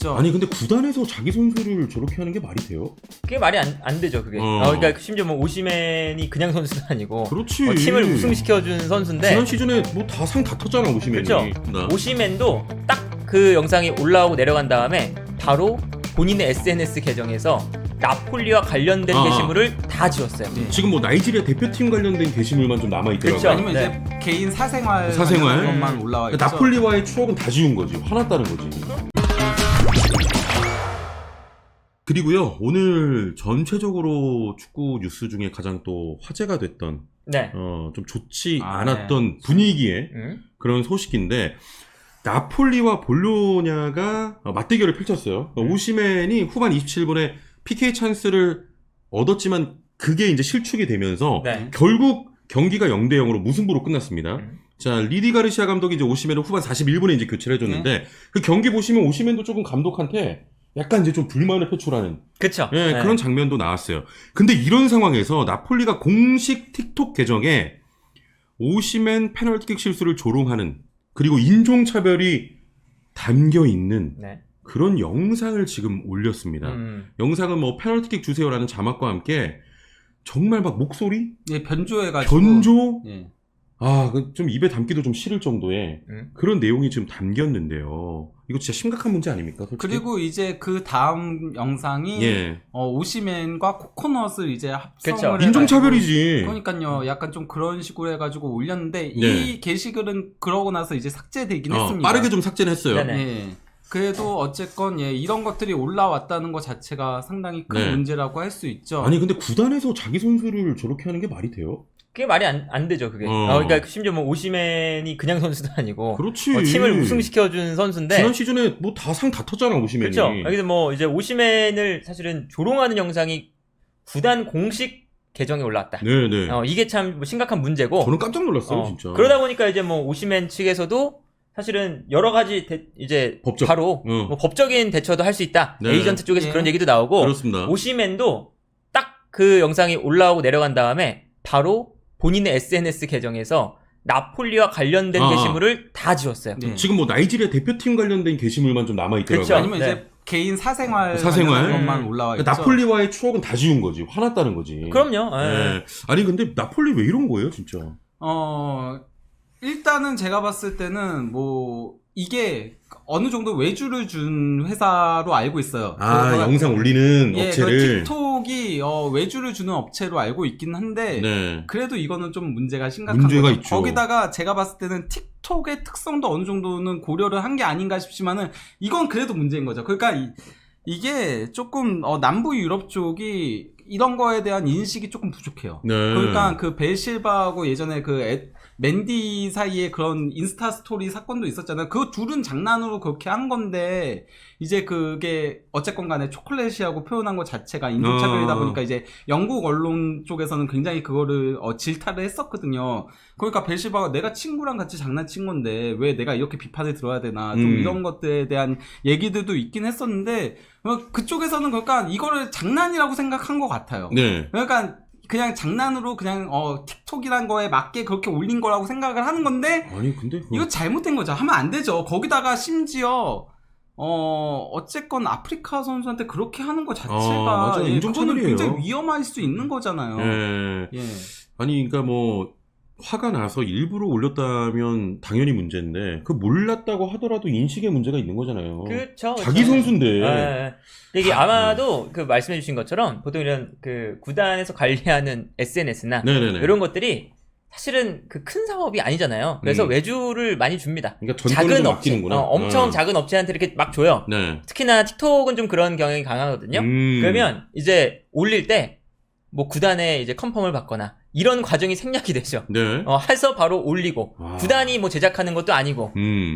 있죠. 아니 근데 구단에서 자기 선수를 저렇게 하는 게 말이 돼요? 그게 말이 안 되죠, 그게. 그러니까 심지어 뭐 오시맨이 그냥 선수도 아니고 그렇지. 팀을 우승시켜준 선수인데 지난 시즌에 뭐 다 상 다 텄잖아 오시맨이. 그렇죠. 오시맨도 딱 그 영상이 올라오고 내려간 다음에 바로 본인의 SNS 계정에서 나폴리와 관련된 게시물을 다 지웠어요. 지금 뭐 나이지리아 대표팀 관련된 게시물만 좀 남아 있더라고요. 그렇죠. 아니면 이제 개인 사생활 것만 올라와 있죠. 나폴리와의 추억은 다 지운 거지. 화났다는 거지. 그리고요 오늘 전체적으로 축구 뉴스 중에 가장 또 화제가 됐던 좀 좋지 않았던 분위기의 그런 소식인데 나폴리와 볼로냐가 맞대결을 펼쳤어요. 오시맨이 후반 27분에 PK 찬스를 얻었지만 그게 이제 실축이 되면서 결국 경기가 0대0으로 무승부로 끝났습니다. 자, 리디 가르시아 감독이 이제 오시맨을 후반 41분에 이제 교체를 해줬는데 그 경기 보시면 오시맨도 조금 감독한테 약간 이제 좀 불만을 표출하는 그쵸. 그런 장면도 나왔어요. 근데 이런 상황에서 나폴리가 공식 틱톡 계정에 오시맨 페널티킥 실수를 조롱하는 그리고 인종차별이 담겨있는 그런 영상을 지금 올렸습니다. 영상은 뭐 페널티킥 주세요라는 자막과 함께 정말 막 목소리? 변조해가지고. 변조? 좀 입에 담기도 좀 싫을 정도의 그런 내용이 지금 담겼는데요. 이거 진짜 심각한 문제 아닙니까? 솔직히? 그리고 이제 그 다음 영상이 오시맨과 코코넛을 이제 합성을 해가지고 인종차별이지. 그러니까요. 약간 좀 그런 식으로 해가지고 올렸는데 이 게시글은 그러고 나서 이제 삭제되긴 했습니다. 빠르게 좀 삭제는 했어요. 그래도 어쨌건 이런 것들이 올라왔다는 것 자체가 상당히 큰 문제라고 할 수 있죠. 아니 근데 구단에서 자기 선수를 저렇게 하는 게 말이 돼요? 그게 말이 안 되죠, 그게. 그러니까 심지어 뭐 오시맨이 그냥 선수도 아니고 그렇지. 팀을 우승시켜준 선수인데 지난 시즌에 뭐 다 상 다 텄잖아 오시맨이. 그렇죠. 그래서 뭐 이제 오시맨을 사실은 조롱하는 영상이 구단 공식 계정에 올라왔다. 네네. 이게 참 심각한 문제고. 저는 깜짝 놀랐어요, 진짜. 그러다 보니까 이제 뭐 오시맨 측에서도 사실은 여러 가지 이제 법적. 바로 뭐 법적인 대처도 할 수 있다. 에이전트 쪽에서 그런 얘기도 나오고. 그렇습니다. 오시맨도 딱 그 영상이 올라오고 내려간 다음에 바로 본인의 SNS 계정에서 나폴리와 관련된 게시물을 다 지웠어요. 지금 뭐 나이지리아 대표팀 관련된 게시물만 좀 남아 있더라고요. 그렇죠. 아니면 이제 개인 사생활 것만 올라와 있죠. 나폴리와의 추억은 다 지운 거지. 화났다는 거지. 그럼요. 아니 근데 나폴리 왜 이런 거예요, 진짜? 일단은 제가 봤을 때는 뭐 이게 어느 정도 외주를 준 회사로 알고 있어요. 영상 올리는 업체를. 틱톡이 외주를 주는 업체로 알고 있긴 한데 그래도 이거는 좀 문제가 심각한 문제가 거죠. 있죠. 거기다가 제가 봤을 때는 틱톡의 특성도 어느 정도는 고려를 한 게 아닌가 싶지만은 이건 그래도 문제인 거죠. 그러니까 이게 조금 남부 유럽 쪽이 이런 거에 대한 인식이 조금 부족해요. 그러니까 그 벨실바하고 예전에 그 맨디 사이에 그런 인스타 스토리 사건도 있었잖아요. 그 둘은 장난으로 그렇게 한 건데 이제 그게 어쨌건 간에 초콜릿이라고 표현한 것 자체가 인종차별이다 보니까 이제 영국 언론 쪽에서는 굉장히 그거를 질타를 했었거든요. 그러니까 벨실바가 내가 친구랑 같이 장난친 건데 왜 내가 이렇게 비판을 들어야 되나 좀 이런 것들에 대한 얘기들도 있긴 했었는데 그쪽에서는 그러니까 이거를 장난이라고 생각한 것 같아요. 그러니까 그냥 장난으로 그냥 틱톡이란 거에 맞게 그렇게 올린 거라고 생각을 하는 건데 아니 근데 이거 잘못된 거죠. 하면 안 되죠. 거기다가 심지어 어쨌건 아프리카 선수한테 그렇게 하는 것 자체가 인종차별이에요. 굉장히 위험할 수 있는 거잖아요. 아니 그러니까 뭐 화가 나서 일부러 올렸다면 당연히 문제인데 그 몰랐다고 하더라도 인식의 문제가 있는 거잖아요. 그렇죠. 자기 선수인데. 이게 아마도 그 말씀해 주신 것처럼 보통 이런 그 구단에서 관리하는 SNS나 이런 것들이 사실은 그 큰 사업이 아니잖아요. 그래서 외주를 많이 줍니다. 그러니까 작은 업체, 엄청 작은 업체한테 이렇게 막 줘요. 특히나 틱톡은 좀 그런 경향이 강하거든요. 그러면 이제 올릴 때 뭐 구단에 이제 컨펌을 받거나 이런 과정이 생략이 되죠. 해서 바로 올리고 구단이 뭐 제작하는 것도 아니고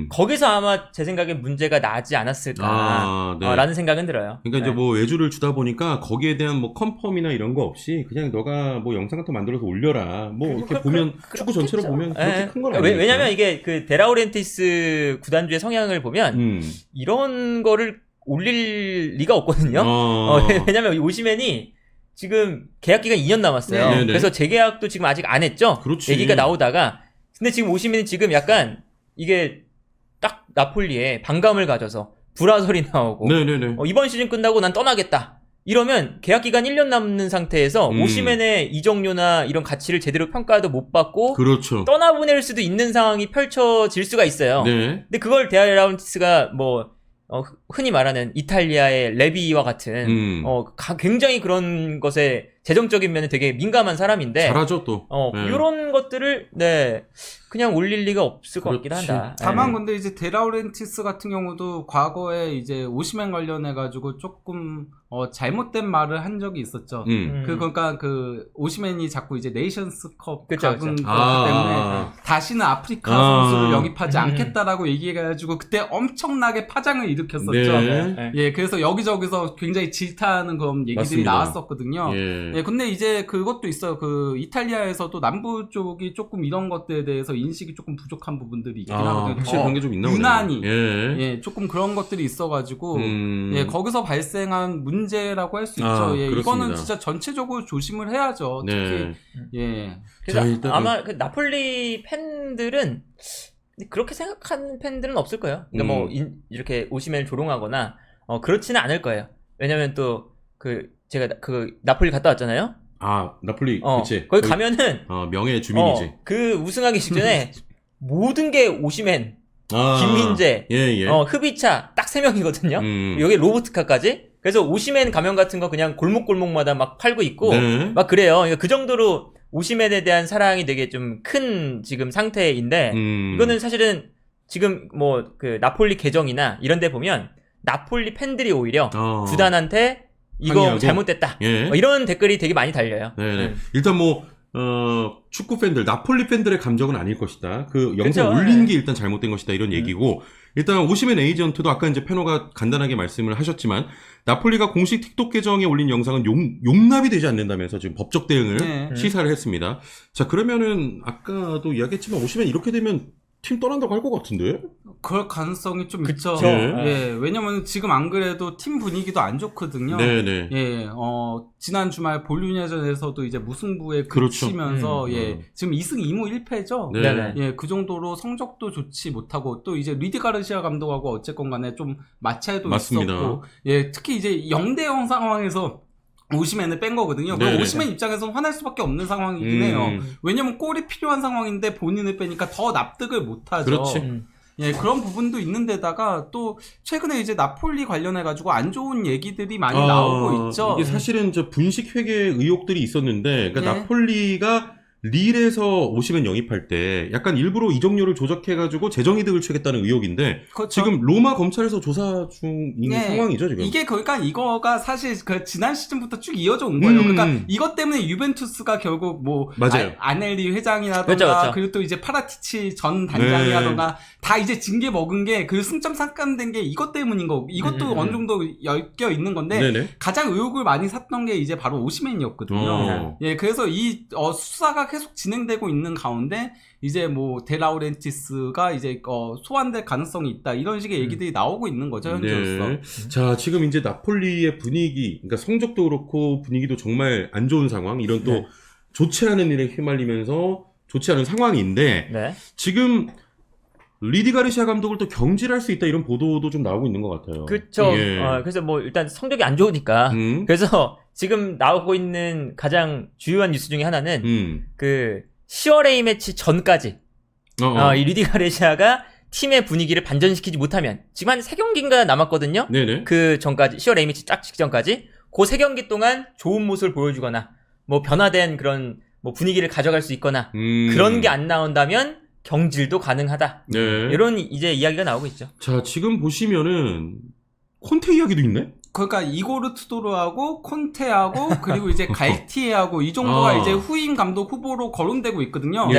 거기서 아마 제 생각에 문제가 나지 않았을까 라는 생각은 들어요. 그러니까 이제 뭐 외주를 주다 보니까 거기에 대한 뭐 컨펌이나 이런 거 없이 그냥 너가 뭐 영상 같은 거 만들어서 올려라. 뭐 이렇게 보면 축구 전체로 보면 그렇게 큰 건 아니에요. 왜냐면 이게 그 데라우렌티스 구단주의 성향을 보면 이런 거를 올릴 리가 없거든요. 왜냐면 오시맨이 지금 계약 기간 2년 남았어요. 그래서 재계약도 지금 아직 안 했죠. 얘기가 나오다가 근데 지금 오시맨이 지금 약간 이게 딱 나폴리에 반감을 가져서 불화설이 나오고 네네네. 이번 시즌 끝나고 난 떠나겠다. 이러면 계약 기간 1년 남는 상태에서 오시멘의 이적료나 이런 가치를 제대로 평가도 못 받고 그렇죠. 떠나보낼 수도 있는 상황이 펼쳐질 수가 있어요. 네. 근데 그걸 데라우렌티스가 뭐 흔히 말하는 이탈리아의 레비와 같은 굉장히 그런 것에 재정적인 면에 되게 민감한 사람인데 잘하죠 또. 이런 것들을 그냥 올릴 리가 없을 것 같긴 한다. 다만 근데 이제 데라우렌티스 같은 경우도 과거에 이제 오시멘 관련해 가지고 조금 잘못된 말을 한 적이 있었죠. 그러니까 그 오시멘이 자꾸 이제 네이션스컵 가은 것 때문에 다시는 아프리카 선수를 영입하지 않겠다라고 얘기해가지고 그때 엄청나게 파장을 일으켰었죠. 네. 예, 그래서 여기저기서 굉장히 질타하는 그런 얘기들이 맞습니다. 나왔었거든요. 예. 예, 근데 이제 그것도 있어요. 그 이탈리아에서도 남부 쪽이 조금 이런 것들에 대해서 인식이 조금 부족한 부분들이 있긴 하거든요. 확실히 그런 게 좀 있나 보네요. 유난히 예, 조금 그런 것들이 있어가지고 예, 거기서 발생한 문제라고 할 수 있죠. 예, 이거는 진짜 전체적으로 조심을 해야죠. 특히 예. 그래서 아마 그 나폴리 팬들은 그렇게 생각하는 팬들은 없을 거예요. 그러니까 뭐 이렇게 오시멘을 조롱하거나 그렇지는 않을 거예요. 왜냐면 또 제가 나폴리 갔다 왔잖아요. 나폴리, 그치. 거기 가면은, 명예의 주민이지. 그 우승하기 직전에 모든 게 오시멘, 김민재, 흡이차 딱 3명이거든요. 여기 로보트카까지. 그래서 오시멘 가면 같은 거 그냥 골목골목마다 막 팔고 있고, 막 그래요. 그러니까 그 정도로 오시멘에 대한 사랑이 되게 좀 큰 지금 상태인데, 이거는 사실은 지금 뭐 나폴리 계정이나 이런 데 보면, 나폴리 팬들이 오히려 구단한테 이거 항의하고? 잘못됐다. 이런 댓글이 되게 많이 달려요. 네네. 일단 축구 팬들, 나폴리 팬들의 감정은 아닐 것이다. 그 영상 그쵸? 올린 게 일단 잘못된 것이다. 이런 얘기고. 일단 오시멘 에이전트도 아까 이제 페노가 간단하게 말씀을 하셨지만, 나폴리가 공식 틱톡 계정에 올린 영상은 용납이 되지 않는다면서 지금 법적 대응을 시사를 했습니다. 자, 그러면은 아까도 이야기했지만 오시멘 이렇게 되면 팀 떠난다고 할 것 같은데? 그럴 가능성이 좀 있죠. 네. 예, 왜냐면 지금 안 그래도 팀 분위기도 안 좋거든요. 네네. 예, 지난 주말 볼리냐전에서도 이제 무승부에 그치면서, 그렇죠. 지금 2승 2무 1패죠. 네. 예, 그 정도로 성적도 좋지 못하고, 또 이제 리디 가르시아 감독하고 어쨌건 간에 좀 마찰도 맞습니다. 있었고, 예, 특히 이제 0대0 상황에서 오시멘을 뺀 거거든요. 그럼 오시멘 입장에서는 화날 수밖에 없는 상황이긴 해요. 왜냐면 골이 필요한 상황인데 본인을 빼니까 더 납득을 못하죠. 그렇지. 예, 그런 부분도 있는데다가 또 최근에 이제 나폴리 관련해가지고 안 좋은 얘기들이 많이 나오고 있죠. 이게 사실은 분식 회계 의혹들이 있었는데, 그러니까 나폴리가 릴에서 오시멘 영입할 때 약간 일부러 이적료를 조작해가지고 재정이득을 취하겠다는 의혹인데 그렇죠. 지금 로마 검찰에서 조사 중인 상황이죠 지금. 이게 그러니까 이거가 사실 그 지난 시즌부터 쭉 이어져 온 거예요. 그러니까 이것 때문에 유벤투스가 결국 뭐 아넬리 회장이라던가 그렇죠. 그리고 또 이제 파라티치 전 단장이라던가 다 이제 징계 먹은 게 그 승점 삭감된 게 이것 때문인 거고 이것도 어느 정도 엮여 있는 건데 가장 의혹을 많이 샀던 게 이제 바로 오시멘이었거든요. 예, 그래서 이 수사가 계속 진행되고 있는 가운데 이제 뭐 데라우렌티스가 이제 소환될 가능성이 있다 이런 식의 얘기들이 나오고 있는 거죠 현재로서. 자, 지금 이제 나폴리의 분위기, 그러니까 성적도 그렇고 분위기도 정말 안 좋은 상황, 이런 또 좋지 않은 일에 휘말리면서 좋지 않은 상황인데 지금 리디 가르시아 감독을 또 경질할 수 있다 이런 보도도 좀 나오고 있는 것 같아요. 그렇죠. 그래서 뭐 일단 성적이 안 좋으니까 그래서 지금 나오고 있는 가장 주요한 뉴스 중에 하나는 그 10월 A매치 전까지 이 리디 가르시아가 팀의 분위기를 반전시키지 못하면 지금 한 3경기인가 남았거든요. 네네. 그 전까지 10월 A매치 딱 직전까지 그 3경기 동안 좋은 모습을 보여주거나 뭐 변화된 그런 뭐 분위기를 가져갈 수 있거나 그런 게 안 나온다면 경질도 가능하다. 이런 이제 이야기가 나오고 있죠. 자, 지금 보시면은 콘테 이야기도 있네. 그러니까 이고르 투도르하고 콘테하고 그리고 이제 갈티에하고 이 정도가 이제 후임 감독 후보로 거론되고 있거든요.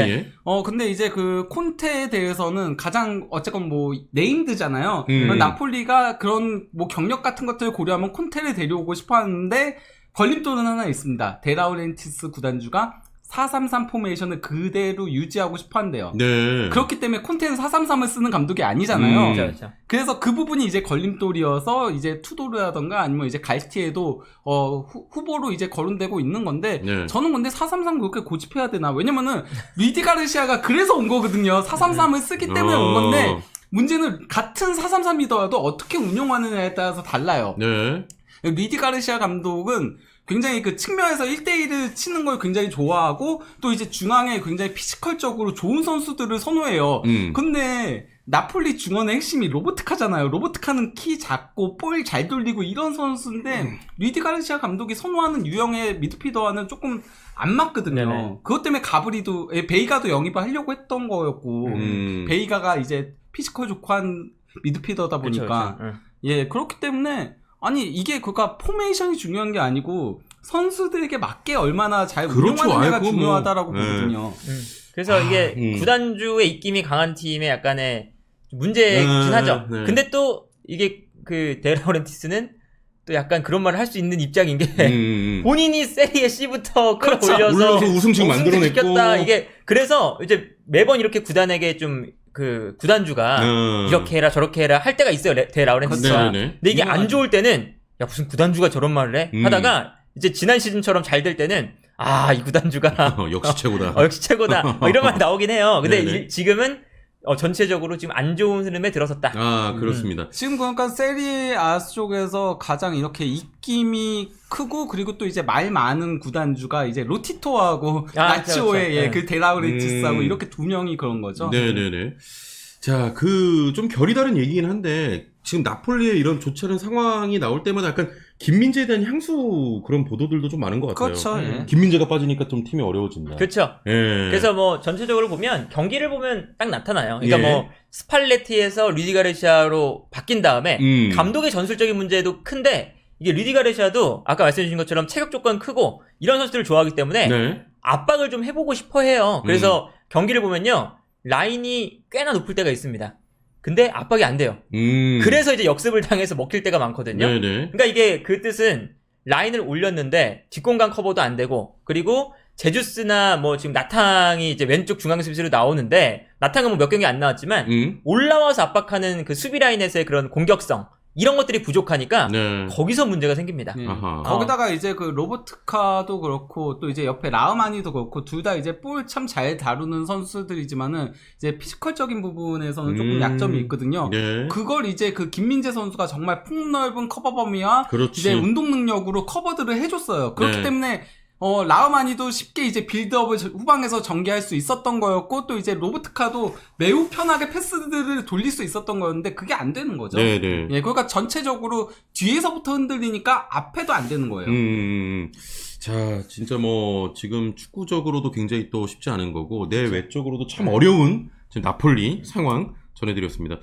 근데 이제 그 콘테에 대해서는 가장 어쨌건 뭐 네임드잖아요. 나폴리가 그런 뭐 경력 같은 것들을 고려하면 콘테를 데려오고 싶어 하는데 걸림돌은 하나 있습니다. 데라우렌티스 구단주가 4-3-3 포메이션을 그대로 유지하고 싶어 한대요. 그렇기 때문에 콘테는 4-3-3을 쓰는 감독이 아니잖아요. 그래서 그 부분이 이제 걸림돌이어서 이제 투도르라던가 아니면 이제 갈티에도 후보로 이제 거론되고 있는 건데 저는 근데 4-3-3 그렇게 고집해야 되나? 왜냐면은 리디 가르시아가 그래서 온 거거든요. 4-3-3을 쓰기 때문에 온 건데 문제는 같은 433이더라도 어떻게 운영하느냐에 따라서 달라요. 네. 리디 가르시아 감독은 굉장히 그 측면에서 1대1을 치는 걸 굉장히 좋아하고 또 이제 중앙에 굉장히 피지컬적으로 좋은 선수들을 선호해요. 근데 나폴리 중원의 핵심이 로보트카잖아요. 로보트카는 키 작고 볼 잘 돌리고 이런 선수인데 리디 가르시아 감독이 선호하는 유형의 미드필더와는 조금 안 맞거든요. 네네. 그것 때문에 가브리도 베이가도 영입을 하려고 했던 거였고 베이가가 이제 피지컬 좋고 한 미드필더다 보니까 그쵸. 예, 그렇기 때문에 아니 이게 그러니까 포메이션이 중요한 게 아니고 선수들에게 맞게 얼마나 잘 운영하느냐가 중요하다라고 보거든요. 그래서 이게 구단주의 입김이 강한 팀의 약간의 문제긴 하죠. 네. 근데 또 이게 그 데라우렌티스는 또 약간 그런 말을 할 수 있는 입장인 게 본인이 세리에 C부터 끌어올려서 우승식 만들어냈고 이게 그래서 이제 매번 이렇게 구단에게 좀 그 구단주가 이렇게 해라 저렇게 해라 할 때가 있어요. 데라우렌티스가. 근데 이게 안 좋을 때는 야 무슨 구단주가 저런 말을 해? 하다가 이제 지난 시즌처럼 잘 될 때는 아 이 구단주가 역시 최고다. 역시 최고다. 이런 말 나오긴 해요. 근데 지금은 전체적으로 지금 안 좋은 흐름에 들어섰다. 아, 그렇습니다. 지금 그러니까 세리아 쪽에서 가장 이렇게 입김이 크고 그리고 또 이제 말 많은 구단주가 이제 로티토하고 라치오의 그렇죠. 그 데라우렌티스하고 이렇게 두 명이 그런 거죠. 네네네. 자, 좀 결이 다른 얘기긴 한데 지금 나폴리의 이런 좋지 않은 상황이 나올 때마다 약간 김민재에 대한 향수 그런 보도들도 좀 많은 것 같아요. 그렇죠. 예. 김민재가 빠지니까 좀 팀이 어려워진다. 그렇죠. 예. 그래서 뭐 전체적으로 보면 경기를 보면 딱 나타나요. 그러니까 뭐 스팔레티에서 리디 가르시아로 바뀐 다음에 감독의 전술적인 문제도 큰데 이게 리디 가르시아도 아까 말씀해 주신 것처럼 체격 조건 크고 이런 선수들을 좋아하기 때문에 압박을 좀 해보고 싶어 해요. 그래서 경기를 보면요. 라인이 꽤나 높을 때가 있습니다. 근데 압박이 안 돼요. 그래서 이제 역습을 당해서 먹힐 때가 많거든요. 네네. 그러니까 이게 그 뜻은 라인을 올렸는데 뒷공간 커버도 안 되고 그리고 제주스나 뭐 지금 나탕이 이제 왼쪽 중앙 수비수로 나오는데 나탕은 뭐 몇 경기 안 나왔지만 올라와서 압박하는 그 수비 라인에서의 그런 공격성 이런 것들이 부족하니까 거기서 문제가 생깁니다. 거기다가 이제 그 로버트카도 그렇고 또 이제 옆에 라흐마니도 그렇고 둘 다 이제 볼 참 잘 다루는 선수들이지만은 이제 피지컬적인 부분에서는 조금 약점이 있거든요. 그걸 이제 그 김민재 선수가 정말 폭넓은 커버 범위와 이제 운동 능력으로 커버들을 해줬어요. 그렇기 때문에 라흐마니도 쉽게 이제 빌드업을 후방에서 전개할 수 있었던 거였고, 또 이제 로보트카도 매우 편하게 패스들을 돌릴 수 있었던 거였는데, 그게 안 되는 거죠. 네네. 예, 그러니까 전체적으로 뒤에서부터 흔들리니까 앞에도 안 되는 거예요. 자, 진짜 뭐, 지금 축구적으로도 굉장히 또 쉽지 않은 거고, 내외적으로도 참 어려운 지금 나폴리 상황 전해드렸습니다.